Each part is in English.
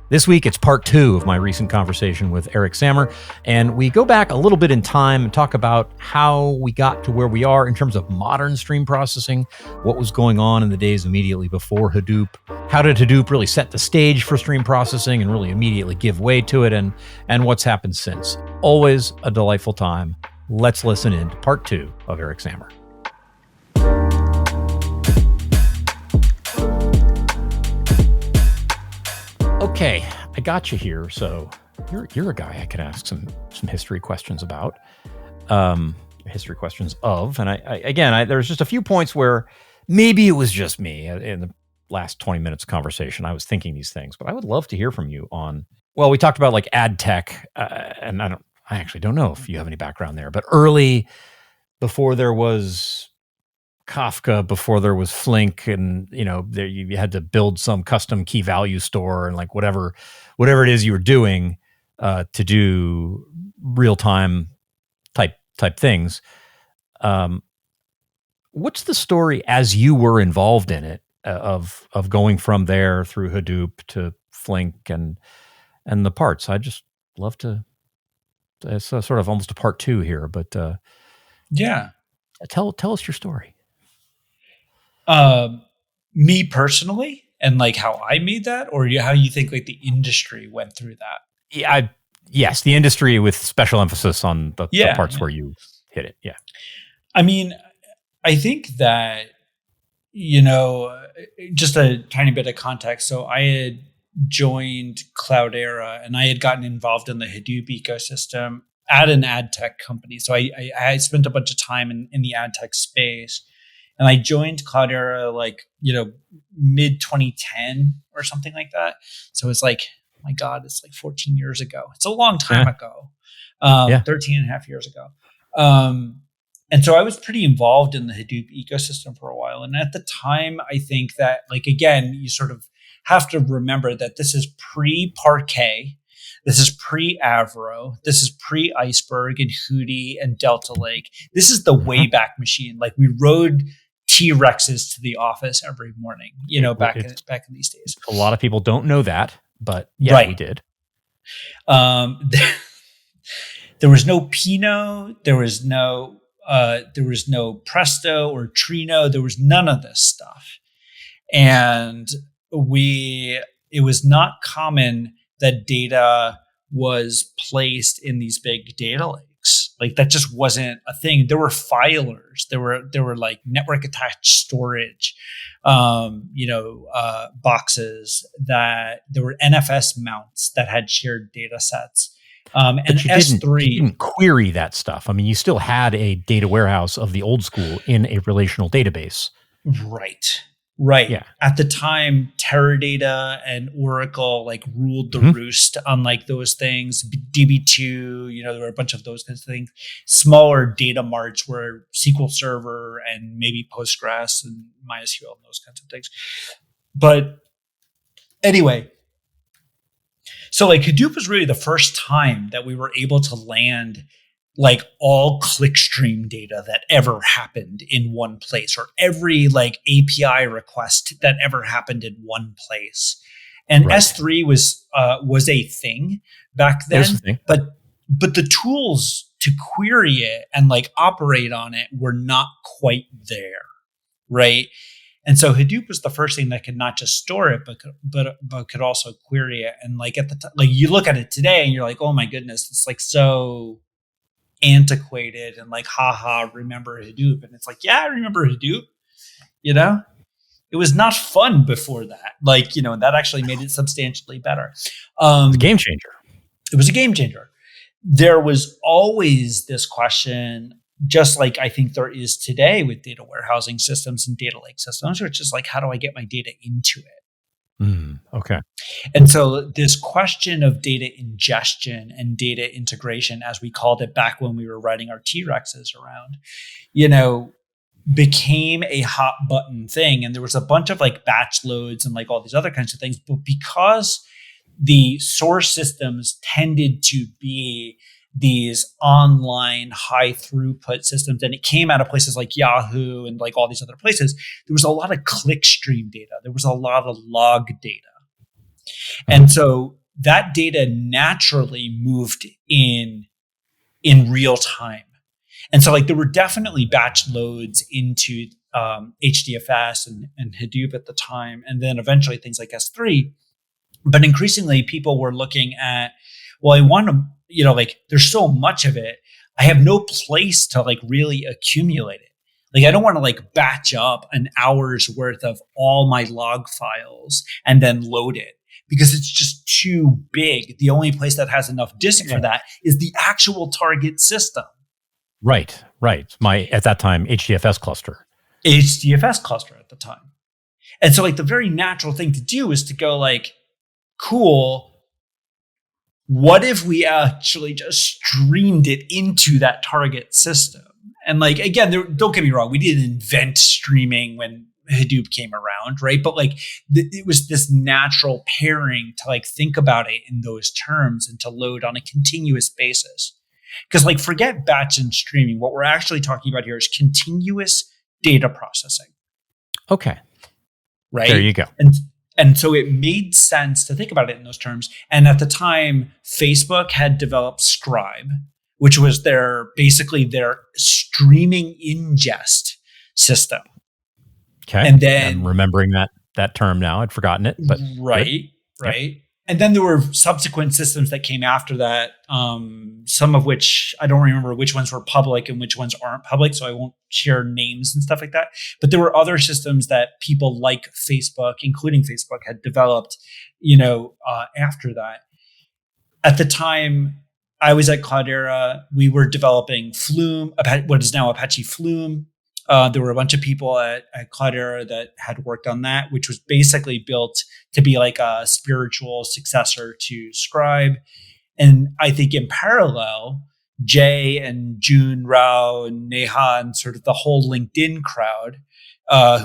This week, it's part 2 of my recent conversation with Eric Sammer, and we go back a little bit in time and talk about how we got to where we are in terms of modern stream processing, what was going on in the days immediately before Hadoop, how did Hadoop really set the stage for stream processing and really immediately give way to it, and what's happened since. Always a delightful time. Let's listen in to part 2 of Eric Sammer. Okay, I got you here. So you're a guy I could ask some history questions about, history questions of. And I there's just a few points where maybe it was just me in the last 20 minutes of conversation. I was thinking these things, but I would love to hear from you on. Well, we talked about like ad tech, and I actually don't know if you have any background there, but early, before there was Kafka, before there was Flink, and you had to build some custom key value store and like whatever it is you were doing to do real time type things. What's the story as you were involved in it of going from there through Hadoop to Flink and the parts? I just love to. It's sort of almost a part 2 here, but yeah, tell us your story. Me personally, and like how I made that, or how you think like the industry went through that? Yeah, yes, the industry with special emphasis on the parts where you hit it. Yeah, I mean, I think that just a tiny bit of context. So I had joined Cloudera, and I had gotten involved in the Hadoop ecosystem at an ad tech company. So I spent a bunch of time in the ad tech space. And I joined Cloudera mid 2010 or something like that. So it's like, oh my God, it's like 14 years ago. It's a long time ago, 13 and a half years ago. And so I was pretty involved in the Hadoop ecosystem for a while. And at the time, I think that again, you sort of have to remember that this is pre-Parquet. This is pre-Avro. This is pre-Iceberg and Hootie and Delta Lake. This is the Wayback Machine. Like we rode T-Rexes to the office every morning, back in these days. A lot of people don't know that, but we did. There was no Pinot. There was no Presto or Trino. There was none of this stuff. And it was not common that data was placed in these big data lakes. Like that just wasn't a thing. There were filers. There were like network attached storage, boxes that there were NFS mounts that had shared data sets. And S3 didn't query that stuff. I mean, you still had a data warehouse of the old school in a relational database. Right. Yeah. At the time, Teradata and Oracle ruled the roost on those things. DB2, there were a bunch of those kinds of things. Smaller data marts were SQL Server and maybe Postgres and MySQL and those kinds of things. But anyway, so Hadoop was really the first time that we were able to land all clickstream data that ever happened in one place, or every API request that ever happened in one place. And S3 was a thing back then, but the tools to query it and operate on it were not quite there, right? And so Hadoop was the first thing that could not just store it, but could also query it. And at the time, you look at it today and you're like, oh my goodness, it's so antiquated and remember Hadoop. And it's yeah, I remember Hadoop. It was not fun before that. That actually made it substantially better. It's a game changer. It was a game changer. There was always this question, just like I think there is today with data warehousing systems and data lake systems, which is how do I get my data into it? Okay. And so this question of data ingestion and data integration, as we called it back when we were riding our T-Rexes around, became a hot button thing. And there was a bunch of batch loads and all these other kinds of things. But because the source systems tended to be these online high throughput systems, and it came out of places like Yahoo and all these other places, there was a lot of clickstream data. There was a lot of log data. And so that data naturally moved in real time. And so like there were definitely batch loads into HDFS and Hadoop at the time, and then eventually things like S3. But increasingly people were looking at, well, I want to, like there's so much of it. I have no place to like really accumulate it. Like I don't want to like batch up an hour's worth of all my log files and then load it because it's just too big. The only place that has enough disk for that is the actual target system. Right. My, at that time, HDFS cluster at the time. And so like the very natural thing to do is to go like, cool, what if we actually just streamed it into that target system? And like, again, don't get me wrong, we didn't invent streaming when Hadoop came around, right? But like it was this natural pairing to like think about it in those terms and to load on a continuous basis. Because like forget batch and streaming. What we're actually talking about here is continuous data processing. Okay. Right? There you go. And so it made sense to think about it in those terms. And at the time, Facebook had developed Scribe, which was basically their streaming ingest system. Okay. And then I'm remembering that term now. I'd forgotten it, but right. Yep. And then there were subsequent systems that came after that, some of which I don't remember which ones were public and which ones aren't public, so I won't share names and stuff like that. But there were other systems that people like Facebook, including Facebook, had developed, after that. At the time, I was at Cloudera. We were developing Flume, what is now Apache Flume. There were a bunch of people at Cloudera that had worked on that, which was basically built to be like a spiritual successor to Scribe. And I think in parallel, Jay and June Rao and Neha and sort of the whole LinkedIn crowd,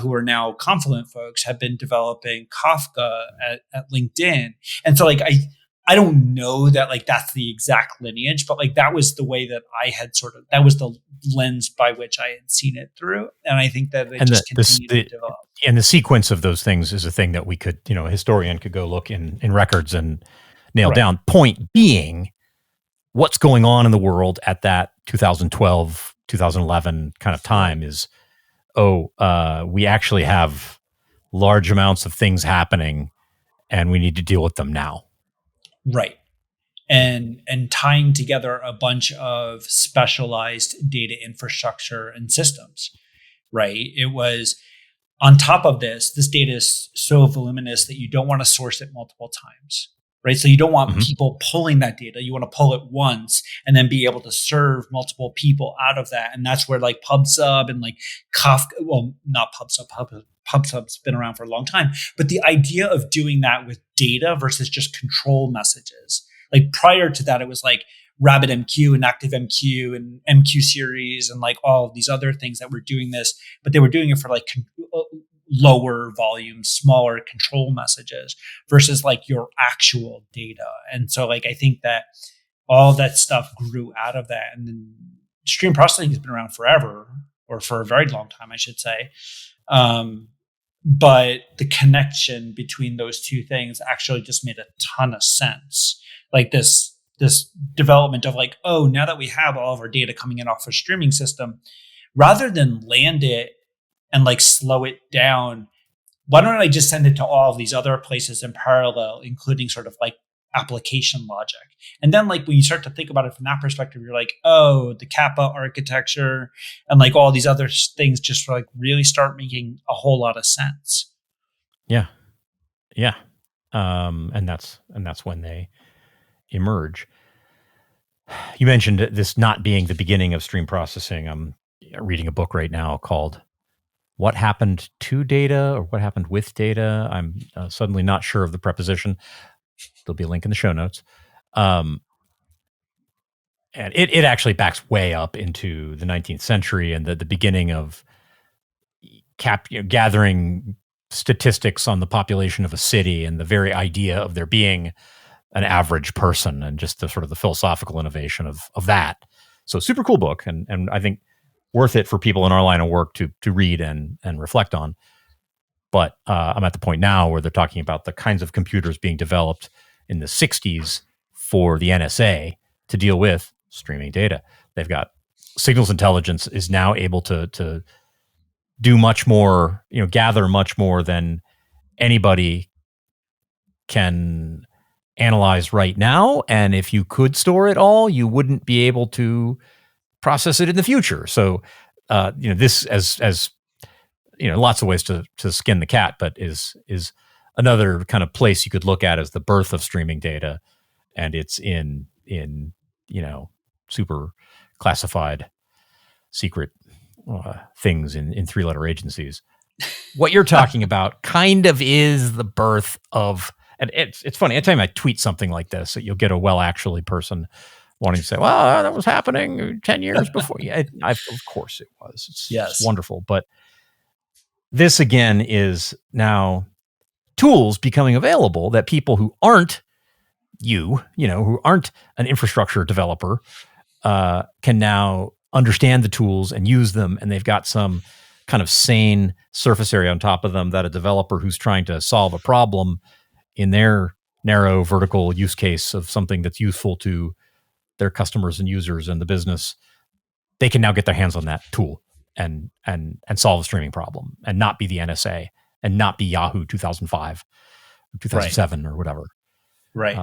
who are now Confluent folks, have been developing Kafka at LinkedIn. And so like I don't know that like that's the exact lineage, but like that was the way that I had that was the lens by which I had seen it through. And I think that it just continued to develop. And the sequence of those things is a thing that we could, a historian could go look in records and nail down. Point being, what's going on in the world at that 2012, 2011 kind of time is, we actually have large amounts of things happening and we need to deal with them now. Right. And tying together a bunch of specialized data infrastructure and systems, right? It was on top of this data is so voluminous that you don't want to source it multiple times, right? So you don't want people pulling that data. You want to pull it once and then be able to serve multiple people out of that. And that's where like PubSub and like Kafka, well, not PubSub, PubSub's been around for a long time, but the idea of doing that with data versus just control messages. Like prior to that, it was like RabbitMQ and ActiveMQ and MQ series and like all of these other things that were doing this, but they were doing it for like lower volume, smaller control messages versus like your actual data. And so like, I think that all that stuff grew out of that. And then stream processing has been around forever, or for a very long time, I should say. But the connection between those two things actually just made a ton of sense. Like this development of like, now that we have all of our data coming in off a streaming system, rather than land it and like slow it down, why don't I just send it to all of these other places in parallel, including sort of like application logic? And then like when you start to think about it from that perspective, you're like, the Kappa architecture and like all these other things just like really start making a whole lot of sense. Yeah. And that's when they emerge. You mentioned this not being the beginning of stream processing. I'm reading a book right now called What Happened to Data or What Happened with Data. I'm suddenly not sure of the preposition. There'll be a link in the show notes. And it actually backs way up into the 19th century and the beginning of gathering statistics on the population of a city and the very idea of there being an average person and just the sort of the philosophical innovation of that. So super cool book. And I think worth it for people in our line of work to read and reflect on. But I'm at the point now where they're talking about the kinds of computers being developed in the 60s for the NSA to deal with streaming data. They've got signals intelligence is now able to do much more, gather much more than anybody can analyze right now. And if you could store it all, you wouldn't be able to process it in the future. So, this as lots of ways to skin the cat, but is another kind of place you could look at as the birth of streaming data, and it's in super classified secret things in 3-letter agencies. What you're talking about kind of is the birth of, and it's funny. Anytime I tweet something like this, you'll get a actually person wanting to say, well, that was happening 10 years before. Yeah, of course it was. It's wonderful. But this again is now tools becoming available that people who aren't who aren't an infrastructure developer can now understand the tools and use them. And they've got some kind of sane surface area on top of them that a developer who's trying to solve a problem in their narrow vertical use case of something that's useful to their customers and users and the business, they can now get their hands on that tool and solve a streaming problem and not be the NSA and not be Yahoo 2005 or 2007 or whatever. Right.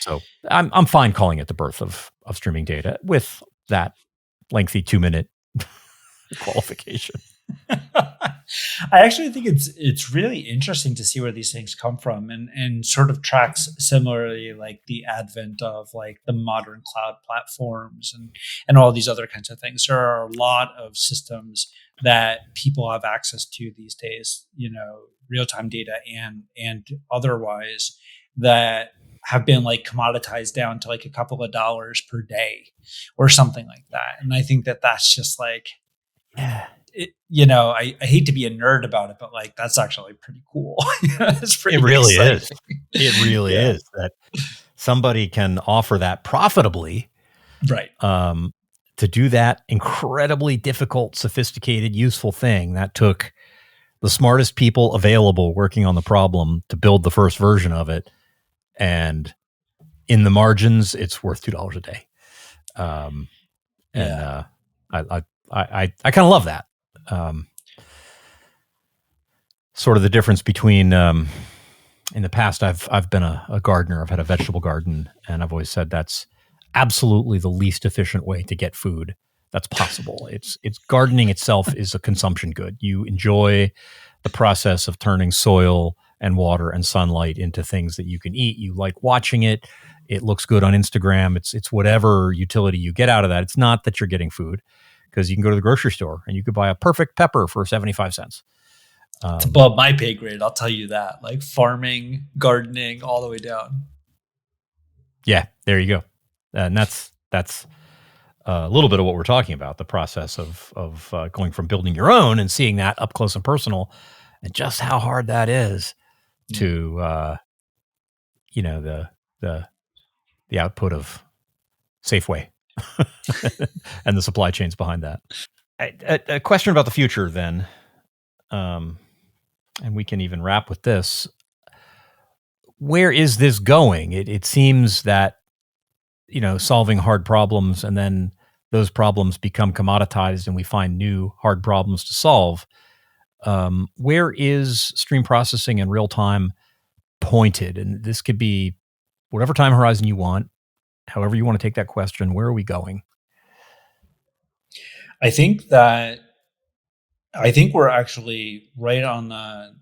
So I'm fine calling it the birth of streaming data with that lengthy 2-minute qualification. I actually think it's really interesting to see where these things come from, and sort of tracks similarly like the advent of like the modern cloud platforms and all these other kinds of things. There are a lot of systems that people have access to these days, real-time data and otherwise, that have been like commoditized down to like a couple of dollars per day or something like that. And I think that that's just like, I hate to be a nerd about it, but like, that's actually pretty cool. It's pretty really exciting. is. It really is that somebody can offer that profitably. Right. To do that incredibly difficult, sophisticated, useful thing that took the smartest people available working on the problem to build the first version of it. And in the margins, it's worth $2 a day. I kind of love that. Sort of the difference between, in the past, I've been a gardener. I've had a vegetable garden, and I've always said that's absolutely the least efficient way to get food that's possible. It's gardening itself is a consumption good. You enjoy the process of turning soil and water and sunlight into things that you can eat. You like watching it. It looks good on Instagram. It's whatever utility you get out of that. It's not that you're getting food, because you can go to the grocery store and you could buy a perfect pepper for 75 cents. It's above my pay grade, I'll tell you that. Like farming, gardening, all the way down. Yeah, there you go. And that's a little bit of what we're talking about, the process of going from building your own and seeing that up close and personal, and just how hard that is to, the output of Safeway and the supply chains behind that. A question about the future then, and we can even wrap with this. Where is this going? It seems that, solving hard problems and then those problems become commoditized and we find new hard problems to solve. Where is stream processing and real time pointed? And this could be whatever time horizon you want, however you want to take that question. Where are we going? I think we're actually right on the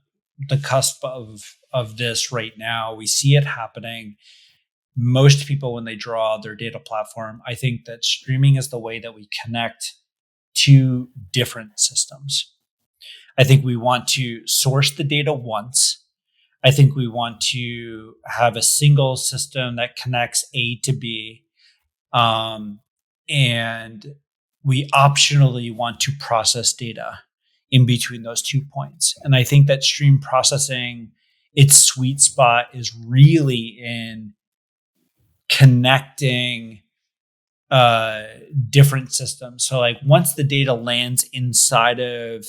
cusp of this right now. We see it happening. Most people, when they draw their data platform, I think that streaming is the way that we connect to different systems. I think we want to source the data once. I think we want to have a single system that connects A to B. And we optionally want to process data in between those 2 points. And I think that stream processing, its sweet spot is really in connecting different systems. So like once the data lands inside of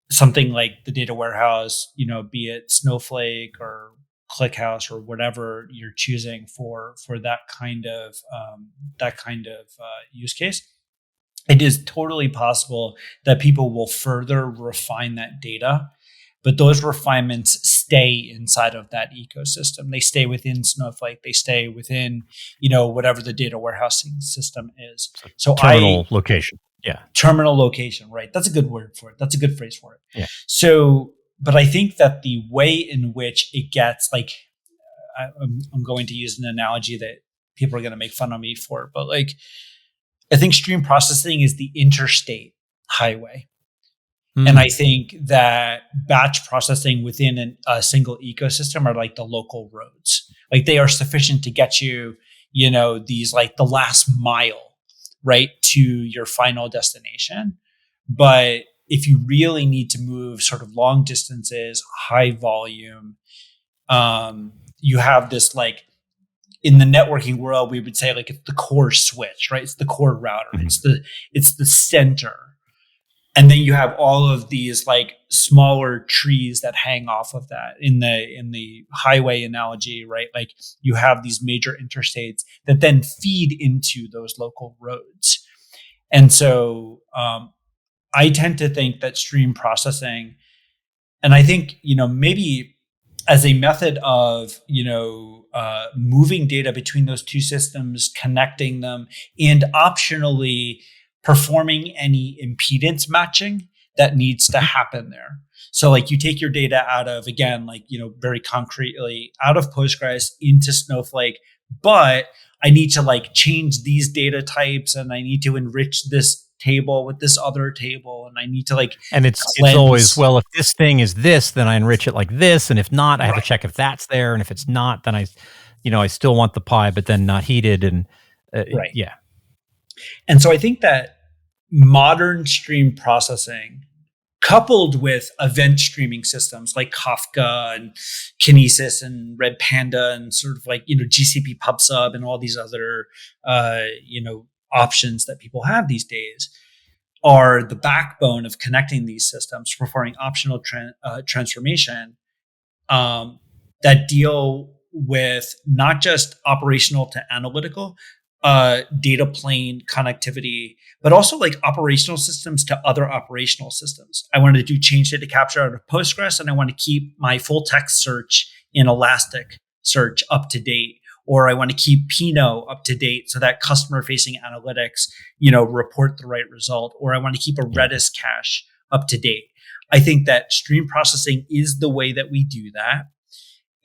something like the data warehouse, be it Snowflake or ClickHouse or whatever you're choosing for that kind of use case, it is totally possible that people will further refine that data, but those refinements stay inside of that ecosystem. They stay within Snowflake. They stay within, whatever the data warehousing system is. So terminal location. Yeah. Terminal location, right? That's a good word for it. That's a good phrase for it. Yeah. So, but I think that the way in which it gets, like, I'm going to use an analogy that people are going to make fun of me for, but like, I think stream processing is the interstate highway. And I think that batch processing within a single ecosystem are like the local roads. Like they are sufficient to get you, these like the last mile, right, to your final destination. But if you really need to move sort of long distances, high volume, you have this, like, in the networking world, we would say like it's the core switch, right? It's the core router. Mm-hmm. It's the center. And then you have all of these like smaller trees that hang off of that. In the highway analogy, right? Like you have these major interstates that then feed into those local roads. And so I tend to think that stream processing, and I think, maybe as a method of, moving data between those two systems, connecting them, and optionally performing any impedance matching that needs to happen there. So like you take your data out of, again, like, very concretely out of Postgres into Snowflake, but I need to like change these data types and I need to enrich this table with this other table, and I need to like, and it's always, well, if this thing is this, then I enrich it like this, and if not, I have to check if that's there, and if it's not, then I still want the pie, but then not heated, and right. Yeah. And so I think that modern stream processing, coupled with event streaming systems like Kafka and Kinesis and Red Panda and sort of like, GCP PubSub and all these other, options that people have these days, are the backbone of connecting these systems, performing optional transformation that deal with not just operational to analytical data plane connectivity, but also like operational systems to other operational systems. I wanted to do change data capture out of Postgres, and I want to keep my full text search in Elasticsearch up to date. Or I want to keep Pinot up to date so that customer facing analytics, report the right result. Or I want to keep a Redis cache up to date. I think that stream processing is the way that we do that.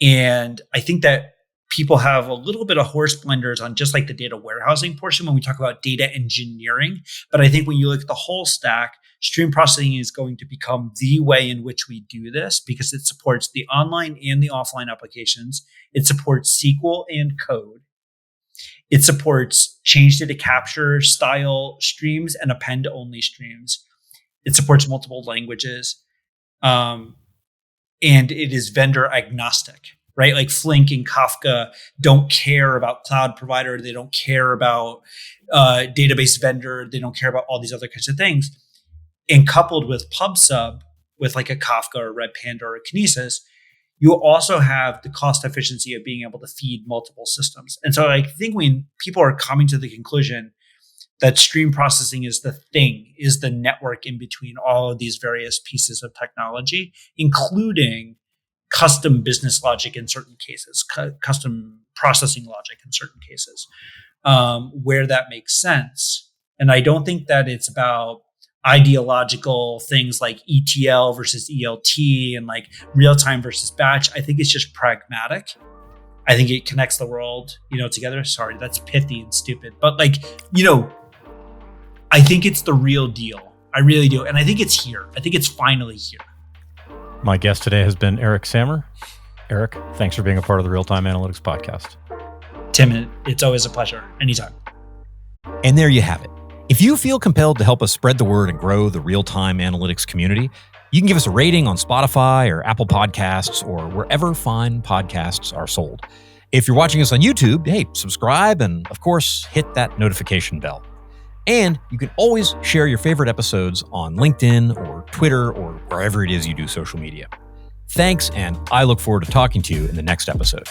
And I think that people have a little bit of horse blinders on just like the data warehousing portion when we talk about data engineering. But I think when you look at the whole stack, stream processing is going to become the way in which we do this, because it supports the online and the offline applications. It supports SQL and code. It supports change data capture style streams and append only streams. It supports multiple languages. And it is vendor agnostic, right? Like Flink and Kafka don't care about cloud provider. They don't care about database vendor. They don't care about all these other kinds of things. And coupled with PubSub, with like a Kafka or Red Panda or a Kinesis, you also have the cost efficiency of being able to feed multiple systems. And so I think when people are coming to the conclusion that stream processing is the thing, is the network in between all of these various pieces of technology, including custom business logic in certain cases, custom processing logic in certain cases, where that makes sense. And I don't think that it's about ideological things like ETL versus ELT and like real time versus batch. I think it's just pragmatic. I think it connects the world, together. Sorry, that's pithy and stupid, but like, I think it's the real deal. I really do. And I think it's here. I think it's finally here. My guest today has been Eric Sammer. Eric, thanks for being a part of the Real Time Analytics podcast. Tim, it's always a pleasure. Anytime. And there you have it. If you feel compelled to help us spread the word and grow the real-time analytics community, you can give us a rating on Spotify or Apple Podcasts or wherever fine podcasts are sold. If you're watching us on YouTube, hey, subscribe and, of course, hit that notification bell. And you can always share your favorite episodes on LinkedIn or Twitter or wherever it is you do social media. Thanks, and I look forward to talking to you in the next episode.